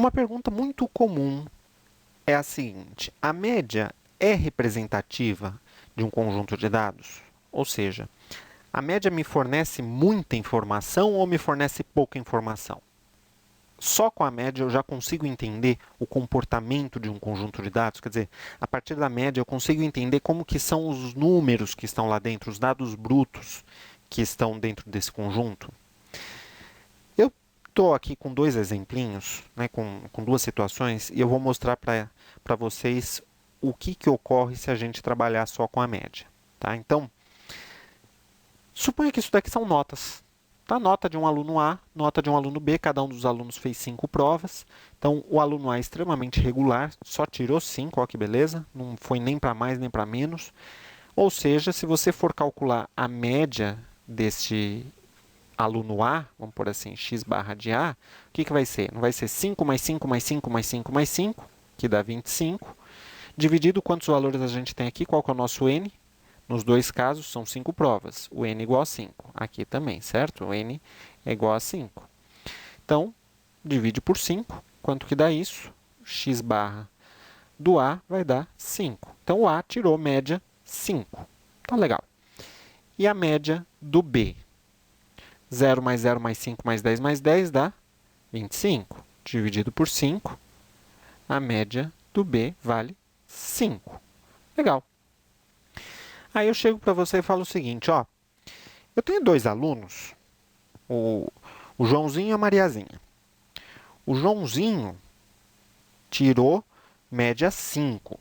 Uma pergunta muito comum é a seguinte: a média é representativa de um conjunto de dados? Ou seja, a média me fornece muita informação ou me fornece pouca informação? Só com a média eu já consigo entender o comportamento de um conjunto de dados? Quer dizer, a partir da média eu consigo entender como que são os números que estão lá dentro, os dados brutos que estão dentro desse conjunto? Eu estou aqui com dois exemplinhos, né, com duas situações, e eu vou mostrar para vocês o que ocorre se a gente trabalhar só com a média. Tá? Então, suponha que isso daqui são notas. Tá? Nota de um aluno A, nota de um aluno B, cada um dos alunos fez 5 provas. Então, o aluno A é extremamente regular, só tirou 5, ó que beleza, não foi nem para mais nem para menos. Ou seja, se você for calcular a média deste aluno A, vamos por assim, x barra de A, o que vai ser? Não vai ser 5 mais 5 mais 5 mais 5 mais 5, que dá 25, dividido quantos valores a gente tem aqui, qual que é o nosso N? Nos dois casos, são 5 provas. O N é igual a 5. Aqui também, certo? O N é igual a 5. Então, divide por 5. Quanto que dá isso? X barra do A vai dar 5. Então, o A tirou média 5. Tá legal. E a média do B? 0 mais 0 mais 5 mais 10 mais 10 dá 25. Dividido por 5, a média do B vale 5. Legal. Aí eu chego para você e falo o seguinte, ó, eu tenho dois alunos, o Joãozinho e a Mariazinha. O Joãozinho tirou média 5,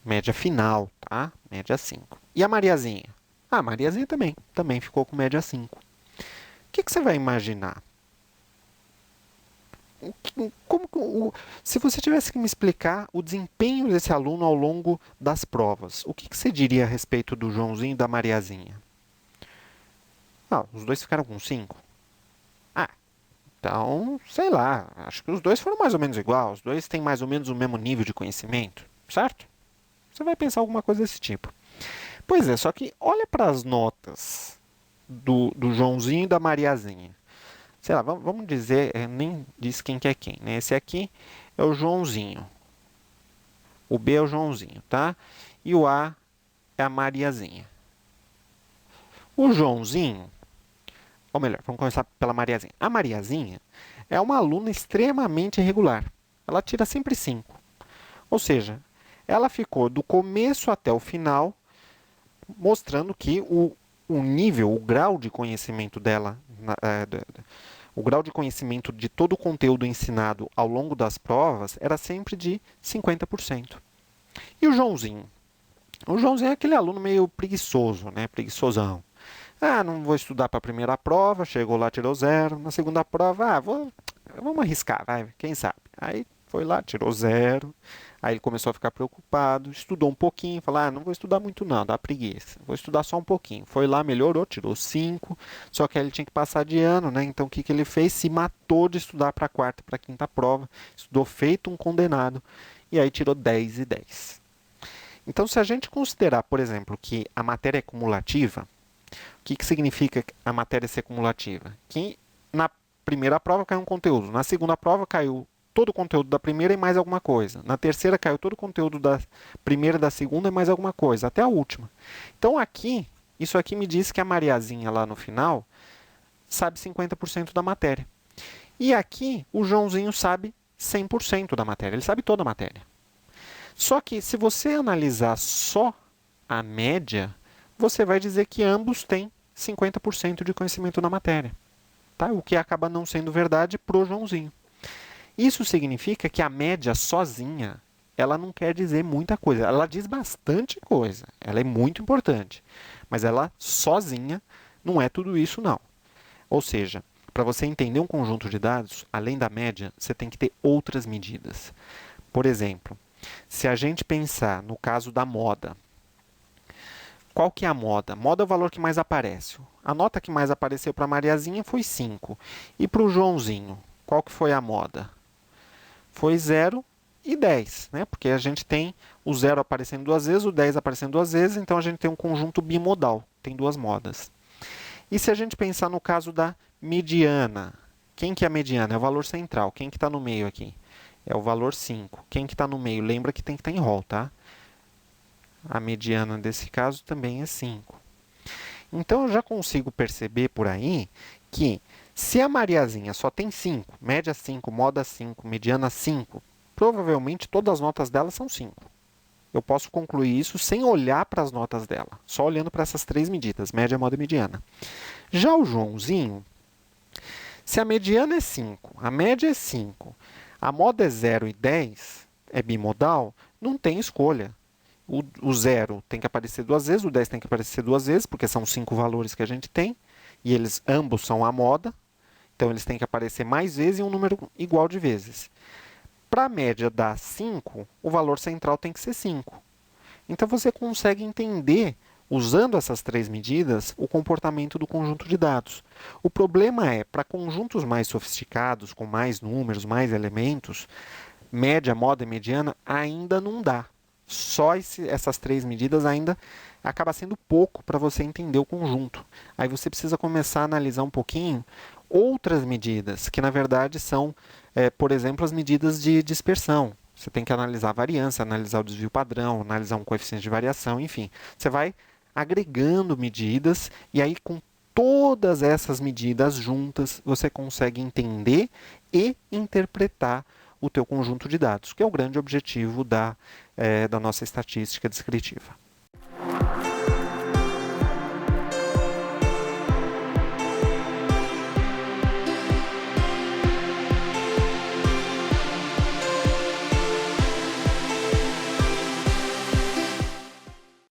média final, tá? Média 5. E a Mariazinha? Ah, a Mariazinha também ficou com média 5. O que você vai imaginar? Se você tivesse que me explicar o desempenho desse aluno ao longo das provas, o que você diria a respeito do Joãozinho e da Mariazinha? Ah, os dois ficaram com 5. Ah, então, sei lá, acho que os dois foram mais ou menos igual, os dois têm mais ou menos o mesmo nível de conhecimento, certo? Você vai pensar alguma coisa desse tipo. Pois é, só que olha para as notas do Joãozinho e da Mariazinha. Sei lá, vamos dizer, nem diz quem que é quem, né? Esse aqui é o Joãozinho. O B é o Joãozinho, tá? E o A é a Mariazinha. O Joãozinho, ou melhor, vamos começar pela Mariazinha. A Mariazinha é uma aluna extremamente irregular. Ela tira sempre 5. Ou seja, ela ficou do começo até o final mostrando que o nível, o grau de conhecimento dela, o grau de conhecimento de todo o conteúdo ensinado ao longo das provas era sempre de 50%. E o Joãozinho? O Joãozinho é aquele aluno meio preguiçoso, né? Preguiçosão. Ah, não vou estudar para a primeira prova, chegou lá, tirou 0. Na segunda prova, vamos arriscar, vai, quem sabe. Aí foi lá, tirou 0. Aí ele começou a ficar preocupado, estudou um pouquinho, falou, não vou estudar muito não, dá preguiça. Vou estudar só um pouquinho. Foi lá, melhorou, tirou 5. Só que aí ele tinha que passar de ano, né? Então o que ele fez? Se matou de estudar para a quarta, para a quinta prova. Estudou feito um condenado. E aí tirou 10 e 10. Então, se a gente considerar, por exemplo, que a matéria é cumulativa, o que significa a matéria ser cumulativa? Que na primeira prova caiu um conteúdo, na segunda prova caiu todo o conteúdo da primeira e mais alguma coisa, na terceira caiu todo o conteúdo da primeira e da segunda e mais alguma coisa, até a última. Então, aqui, isso aqui me diz que a Mariazinha lá no final sabe 50% da matéria. E aqui, o Joãozinho sabe 100% da matéria, ele sabe toda a matéria. Só que, se você analisar só a média, você vai dizer que ambos têm 50% de conhecimento na matéria. Tá? O que acaba não sendo verdade para o Joãozinho. Isso significa que a média sozinha, ela não quer dizer muita coisa. Ela diz bastante coisa. Ela é muito importante. Mas ela sozinha não é tudo isso, não. Ou seja, para você entender um conjunto de dados, além da média, você tem que ter outras medidas. Por exemplo, se a gente pensar no caso da moda, qual que é a moda? Moda é o valor que mais aparece. A nota que mais apareceu para a Mariazinha foi 5. E para o Joãozinho, qual que foi a moda? Foi 0 e 10, né? Porque a gente tem o 0 aparecendo duas vezes, o 10 aparecendo duas vezes, então a gente tem um conjunto bimodal, tem duas modas. E se a gente pensar no caso da mediana, quem que é a mediana? É o valor central, quem que está no meio aqui? é o valor 5. Quem que está no meio? Lembra que tem que estar em rol, tá? A mediana desse caso também é 5. Então, eu já consigo perceber por aí que se a Mariazinha só tem 5, média 5, moda 5, mediana 5, provavelmente todas as notas dela são 5. Eu posso concluir isso sem olhar para as notas dela, só olhando para essas três medidas, média, moda e mediana. Já o Joãozinho, se a mediana é 5, a média é 5, a moda é 0 e 10, é bimodal, não tem escolha. O 0 tem que aparecer duas vezes, o 10 tem que aparecer duas vezes, porque são 5 valores que a gente tem, e eles ambos são a moda, então eles têm que aparecer mais vezes e um número igual de vezes. Para a média dar 5, o valor central tem que ser 5. Então você consegue entender, usando essas três medidas, o comportamento do conjunto de dados. O problema é, para conjuntos mais sofisticados, com mais números, mais elementos, média, moda e mediana ainda não dá. Só essas três medidas ainda acaba sendo pouco para você entender o conjunto. Aí você precisa começar a analisar um pouquinho outras medidas, que na verdade são, por exemplo, as medidas de dispersão. Você tem que analisar a variância, analisar o desvio padrão, analisar um coeficiente de variação, enfim. Você vai agregando medidas e aí com todas essas medidas juntas, você consegue entender e interpretar o teu conjunto de dados, que é o grande objetivo da nossa estatística descritiva.